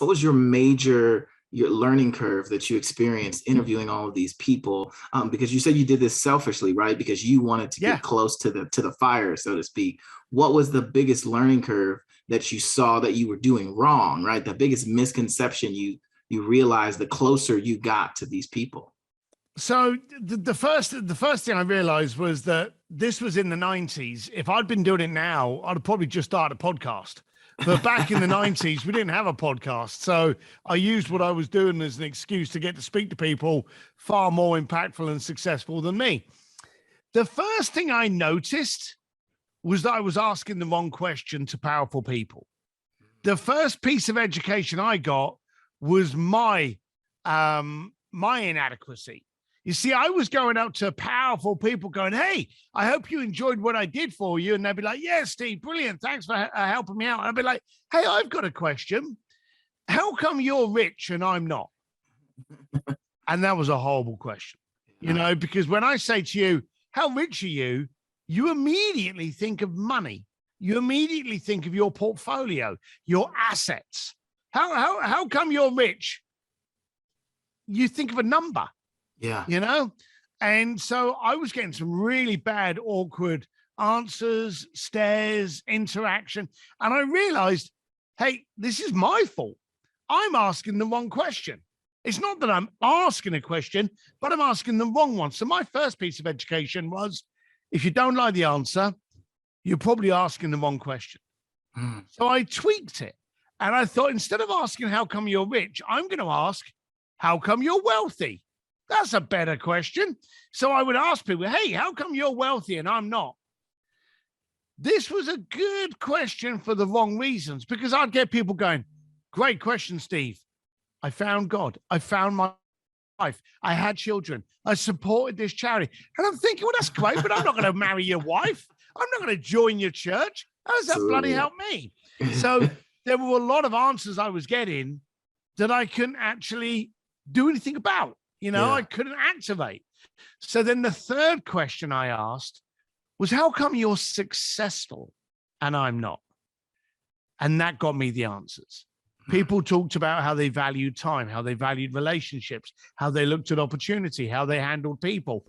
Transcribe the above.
what was your learning curve that you experienced interviewing all of these people? Because you said you did this selfishly, right? Because you wanted to get close to the fire, so to speak. What was the biggest learning curve that you saw that you were doing wrong, right? The biggest misconception you realized the closer you got to these people? So the first thing I realized was that this was in the 90s. If I'd been doing it now, I'd have probably just started a podcast. But back in the 90s, we didn't have a podcast. So I used what I was doing as an excuse to get to speak to people far more impactful and successful than me. The first thing I noticed was that I was asking the wrong question to powerful people. The first piece of education I got was my inadequacy. You see, I was going out to powerful people going, hey, I hope you enjoyed what I did for you. And they'd be like, yeah, Steve, brilliant. Thanks for helping me out. And I'd be like, hey, I've got a question. How come you're rich and I'm not? And that was a horrible question, you know, because when I say to you, how rich are you? You immediately think of money. You immediately think of your portfolio, your assets. How come you're rich? You think of a number. Yeah. You know? And so I was getting some really bad, awkward answers, stares, interaction. And I realized, hey, this is my fault. I'm asking the wrong question. It's not that I'm asking a question, but I'm asking the wrong one. So my first piece of education was, if you don't like the answer, you're probably asking the wrong question. So I tweaked it. And I thought, instead of asking, how come you're rich? I'm going to ask, how come you're wealthy? That's a better question. So I would ask people, hey, how come you're wealthy and I'm not? This was a good question for the wrong reasons, because I'd get people going, great question, Steve. I found God. I found my wife. I had children. I supported this charity. And I'm thinking, well, that's great, but I'm not going to marry your wife. I'm not going to join your church. How does that bloody help me? So there were a lot of answers I was getting that I couldn't actually do anything about. You know, I couldn't activate. So then the third question I asked was, how come you're successful and I'm not? And that got me the answers. People talked about how they valued time, how they valued relationships, how they looked at opportunity, how they handled people.